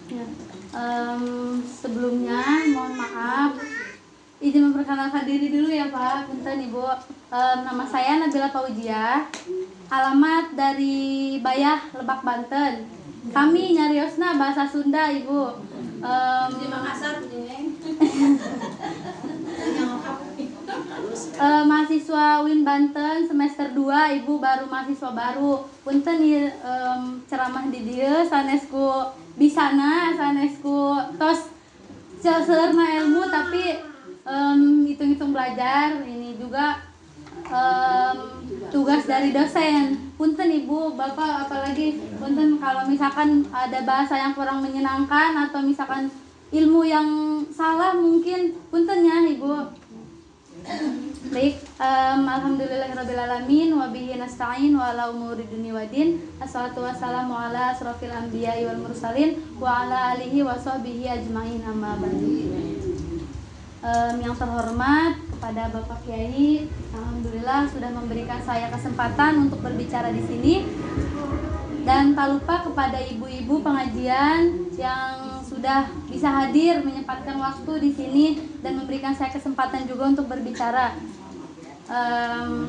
Ya, sebelumnya mohon maaf, izin memperkenalkan diri dulu ya Pak, punten Ibu. Nama saya Nabila Fauzia, alamat dari Bayah, Lebak, Banten. Kami nyariosna bahasa Sunda Ibu. Mahasiswa UIN Banten semester 2 Ibu, baru mahasiswa baru. Punten ceramah di dieu sanesku bisana, sanesku tos seuseurna ilmu, tapi hitung-hitung belajar. Ini juga tugas dari dosen. Punten Ibu, Bapak, apalagi punten kalau misalkan ada bahasa yang kurang menyenangkan atau misalkan ilmu yang salah mungkin, punten ya Ibu. Baik, alhamdulillahirrabbilalamin wabihi nasta'in wa ala umuri dunia wadin. Assalatu wassalamu ala asrofil anbiya'i wal mursalin wa ala alihi wa sahbihi ajma'in, amma ba'du. Yang terhormat kepada Bapak Kiai, alhamdulillah sudah memberikan saya kesempatan untuk berbicara di sini. Dan tak lupa kepada ibu-ibu pengajian yang sudah bisa hadir menyempatkan waktu di sini dan memberikan saya kesempatan juga untuk berbicara.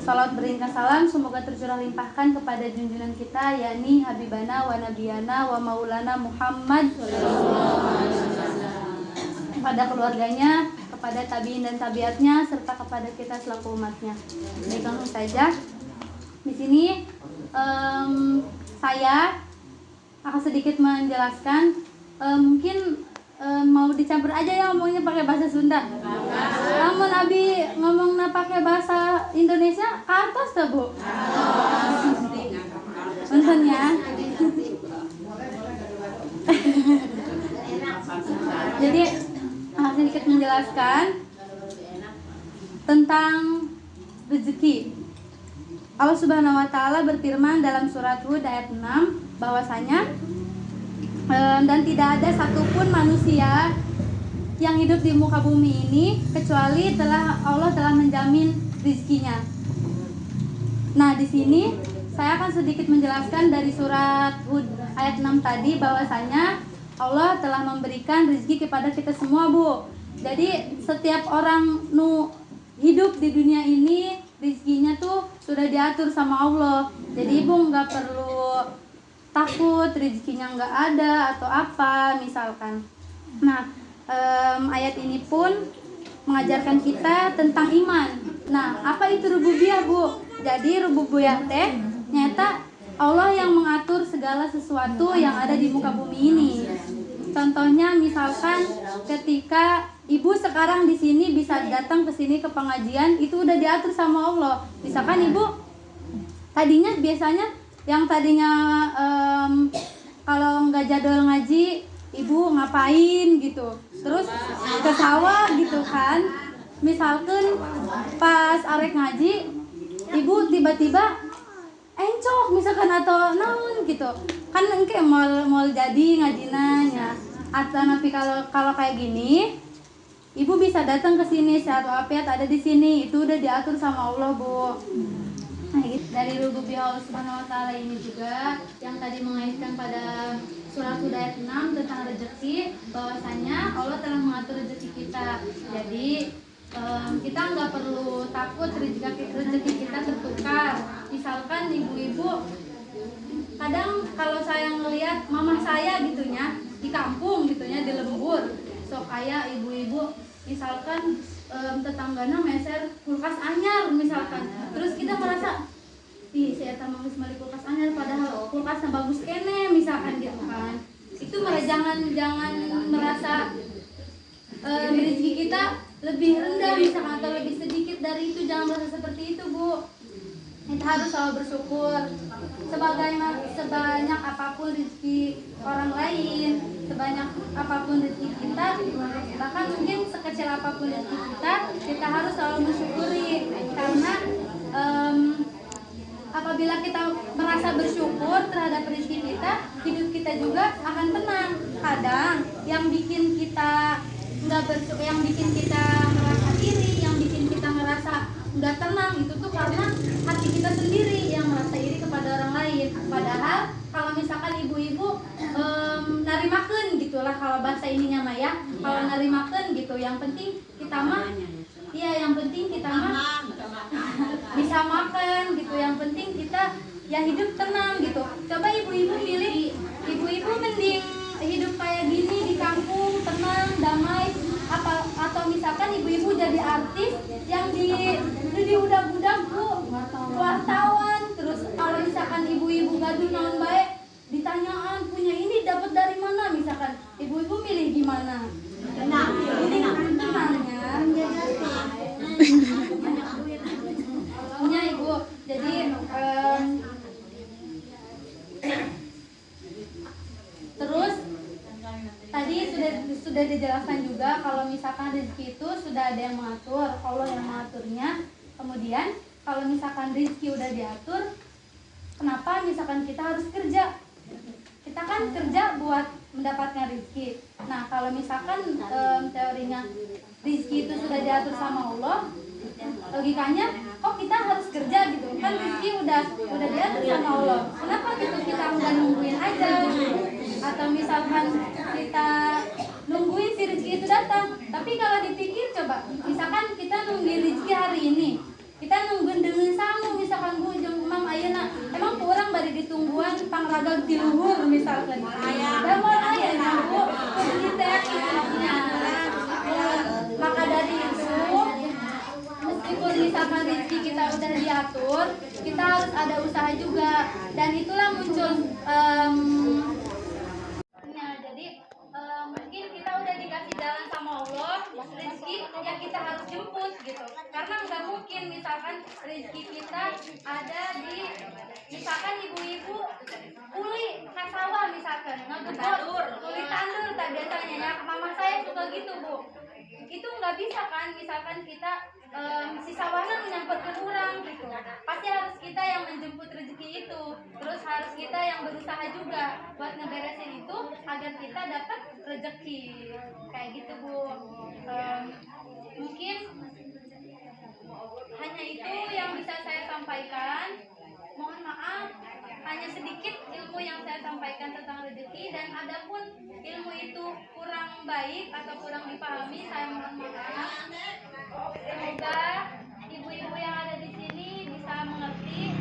Salawat beringkas salam semoga tercurah limpahkan kepada junjungan kita, yakni Habibana wa Nabiyana wa Maulana Muhammad, kepada keluarganya, kepada tabiin dan tabiatnya, serta kepada kita selaku umatnya. Baik, langsung saja. Di sini saya akan sedikit menjelaskan. Mungkin mau dicampur aja ya ngomongnya pakai bahasa Sunda. Namun Abi ngomongnya pakai bahasa Indonesia, kartos tuh Bu. Punten ya. Jadi akan sedikit menjelaskan tentang rezeki. Allah Subhanahu wa taala berfirman dalam surat Hud ayat 6 bahwasanya dan tidak ada satupun manusia yang hidup di muka bumi ini kecuali Allah telah menjamin rezekinya. Nah, di sini saya akan sedikit menjelaskan dari surat Hud ayat 6 tadi bahwasanya Allah telah memberikan rezeki kepada kita semua, Bu. Jadi setiap orang hidup di dunia ini rezekinya tuh sudah diatur sama Allah. Jadi Ibu nggak perlu takut rezekinya nggak ada atau apa misalkan. Nah, ayat ini pun mengajarkan kita tentang iman. Nah, apa itu rububiyah, Bu? Jadi rububiyah teh nyata Allah yang mengatur segala sesuatu yang ada di muka bumi ini. Contohnya misalkan ketika Ibu sekarang di sini bisa datang ke sini ke pengajian, itu udah diatur sama Allah. Misalkan Ibu tadinya biasanya yang tadinya kalau nggak jadwal ngaji, Ibu ngapain gitu, terus ke sawah gitu kan. Misalkan pas arek ngaji, Ibu tiba-tiba encok misalkan atau naon gitu kan, engke mau jadi ngajinanya. Atau tapi kalau kayak gini, Ibu bisa datang ke sini, sehat walafiat ada di sini, itu udah diatur sama Allah, Bu. Nah, dari rububiyah Allah Subhanahu wa taala ini juga yang tadi mengaitkan pada surat Hud ayat 6 tentang rezeki, bahwasanya Allah telah mengatur rezeki kita. Jadi kita nggak perlu takut rezeki kita tertukar. Misalkan ibu-ibu, kadang kalau saya ngelihat mama saya gitunya di kampung gitunya di lembur, sok aya ibu-ibu misalkan tetanggana meser kulkas anyar misalkan, terus kita merasa ih saya tambah meli kulkas anyar padahal kulkasnya bagus kene misalkan gitu kan. Itu jangan merasa rezeki kita lebih rendah misalkan atau lebih sedikit dari itu, jangan merasa seperti itu, Bu. Kita harus selalu bersyukur sebanyak apapun rezeki orang lain, sebanyak apapun rezeki kita, bahkan mungkin sekecil apapun rezeki kita harus selalu mensyukuri. Karena apabila kita merasa bersyukur terhadap rezeki kita, hidup kita juga akan tenang. Kadang yang bikin kita yang bikin kita merasa iri, yang bikin kita ngerasa nggak tenang, itu tuh karena hati kita sendiri yang merasa iri kepada orang lain. Padahal kalau misalkan ibu-ibu narimakeun gitulah kalau bahasa ininya mah ya. Kalau narimakeun gitu, yang penting kita mah yang penting kita mah bisa makan gitu. Yang penting kita ya hidup tenang gitu. Coba ibu-ibu pilih, ibu-ibu mending hidup kayak gini di kampung, tenang, damai, atau misalkan ibu-ibu jadi artis yang di udah-udah Bu, wartawan. Terus kalau misalkan ibu-ibu gaduh naon baik, ditanyaan punya ini dapat dari mana, misalkan ibu-ibu milih gimana? Tenang ya. Punya ibu. Jadi terus tadi sudah dijelaskan juga kalau misalkan rezeki itu sudah ada yang mengatur, Allah yang mengaturnya. Kemudian kalau misalkan rezeki udah diatur, kenapa misalkan kita harus kerja? Kita kan kerja buat mendapatkan rezeki. Nah, kalau misalkan teorinya rezeki itu sudah diatur sama Allah, logikanya kok kita harus kerja gitu? Kan rezeki udah diatur sama Allah. Kenapa gitu kita nggak nungguin aja? Atau misalkan kita nungguin si rezeki itu datang. Tapi kalau dipikir coba, misalkan kita nungguin rezeki hari ini, kita nungguin dengan sangu, misalkan Bu jeung Mam ayeuna emang kurang bari ditungguan pangragag di luhur misalkan. Da moal ayeuna Bu, kudu teh kieunya. Maka dari itu, meskipun misalkan rezeki kita udah diatur, kita harus ada usaha juga. Dan itulah muncul jadi mungkin kita udah dikasih jalan sama Allah, rezeki ya kita harus jemput gitu. Karena nggak mungkin misalkan rezeki kita ada di, misalkan ibu-ibu kuli ke sawah misalkan ngegebor kuli tandur tak biasanya ya, mama saya suka gitu Bu. Itu nggak bisa kan, misalkan kita si sawahnya menyangkut ke orang gitu. Pasti harus kita yang menjemput rezeki itu. Terus harus kita yang berusaha juga buat ngeberesin itu agar kita dapat rezeki. Kayak gitu Bu. Mungkin hanya itu yang bisa saya sampaikan. Mohon maaf, hanya sedikit ilmu yang saya sampaikan tentang rezeki, dan adapun ilmu itu kurang baik atau kurang dipahami, saya mohon maaf. Semoga ibu-ibu yang ada di sini bisa mengerti